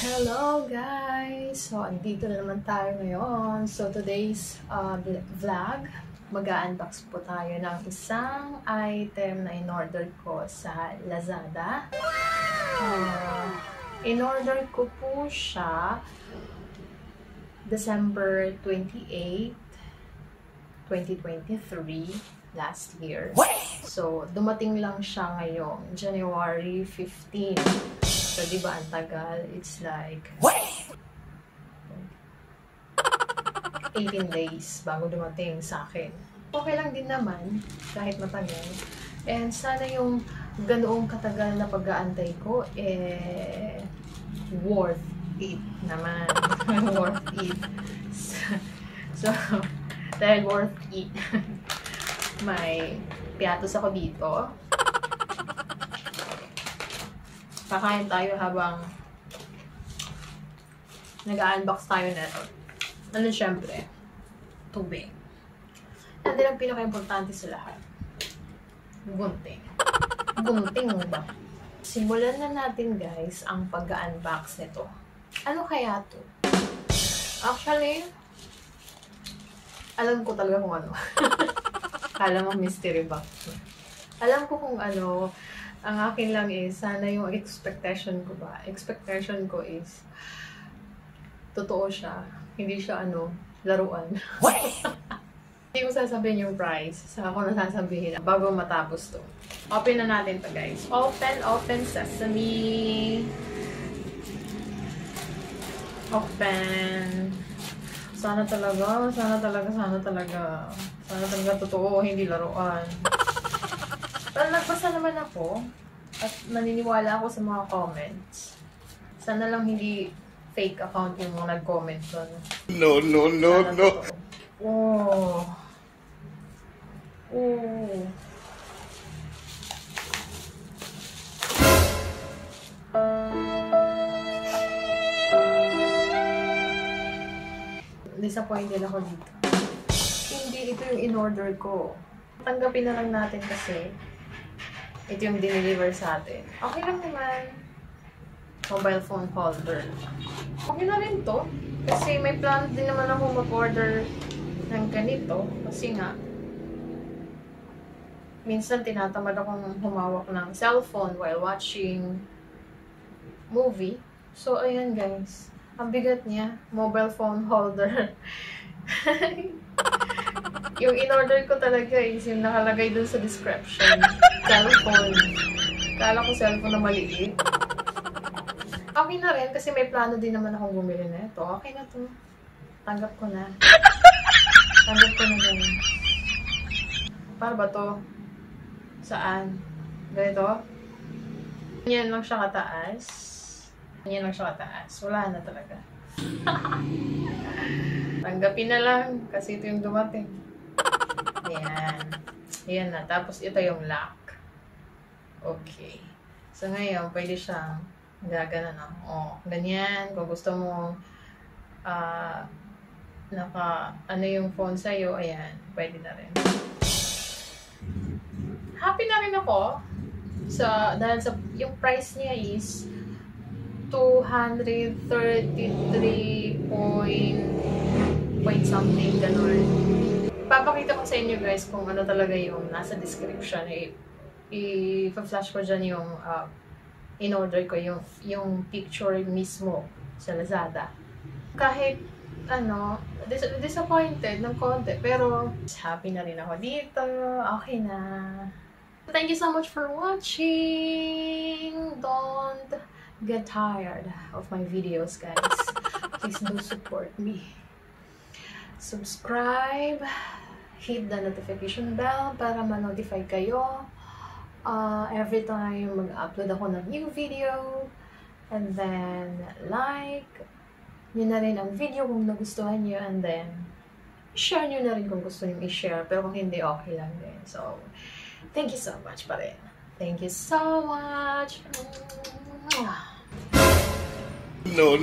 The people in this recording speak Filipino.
Hello guys! So, andito na naman tayo ngayon. So, today's vlog, mag-unbox po tayo ng isang item na in-order ko sa Lazada. In-order ko po siya December 28, 2023, last year. So, dumating lang siya ngayong January 15. So, di ba, ang tagal? It's like 18 days bago dumating sa akin. Okay lang din naman, kahit matagal. And sana yung ganoong katagal na pag-aantay ko, worth it naman. Worth it. So, dahil worth it, may piatos ako dito. Kakain tayo habang nag-unbox tayo nito. Ano syempre? Tubig. Yan din ang pinaka-importante sa lahat. Gunting. Gunting mo ba? Simulan na natin guys ang pag-unbox nito. Ano kaya to? Actually, alam ko talaga kung ano. Kala mo mystery box. Alam ko kung ano. Ang akin lang is, sana yung expectation ko ba? Expectation ko is, totoo siya. Hindi siya, laruan. Hindi ko sasabihin yung price. Saka ko nasasabihin bago matapos to. Open na natin to guys. Open sesame. Open. Sana talaga totoo, hindi laruan. Pero nagbasa naman ako at naniniwala ako sa mga comments. Sana lang hindi fake account yung mga nag-comment doon. No. Oh. Disappointed ako dito. Hindi ito yung in-order ko. Tanggapin na lang natin kasi ito yung dineliver sa atin. Okay lang naman. Mobile phone holder. Okay na rin to. Kasi may plan din naman ako mag-order ng ganito. Kasi nga, minsan tinatamad akong humawak ng cellphone while watching movie. So, ayan guys. Ang bigat niya. Mobile phone holder. Yung in-order ko talaga is yung nakalagay dun sa description. Cellphone. Kala ko cellphone na maliit. Okay na rin kasi may plano din naman akong bumili na ito. Okay na to. Tanggap ko na. Tanggap ko na din. Para ba to? Saan? Ganito? Ganyan lang siya kataas. Ganyan lang siya kataas. Wala na talaga. Tanggapin na lang kasi ito yung dumating. Ayan. Ayan na. Tapos ito yung lock. Okay. So ngayon, pwede siyang gagana na. Ganyan. Kung gusto mo yung phone sa'yo, ayan. Pwede na rin. Happy na rin ako. Dahil yung price niya is 233 point something, ganun. Papakita ko sa inyo guys kung ano talaga yung nasa description. I-flash ko dyan yung in-order ko, yung picture mismo sa Lazada. Kahit disappointed ng konti, pero happy na rin ako dito. Okay na. Thank you so much for watching. Don't get tired of my videos guys. Please do support me. Subscribe, hit the notification bell para ma-notify kayo every time mag-upload ako ng new video. And then like nyo na rin ang video kung nagustuhan nyo, and then share nyo na rin kung gusto nyo i-share, pero kung hindi, okay lang din. So thank you so much pa rin. Thank you so much. No.